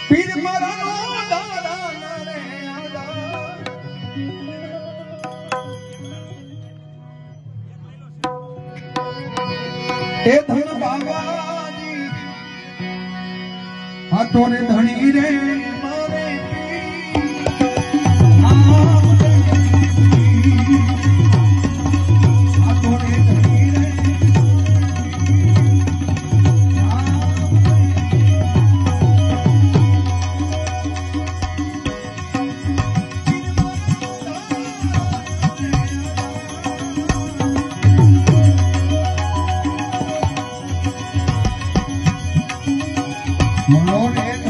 પીર મારાનો દાડા રે એ ધન બાબાજી હાથો રે ધણી રે મારે હાથો રે ધણી રે More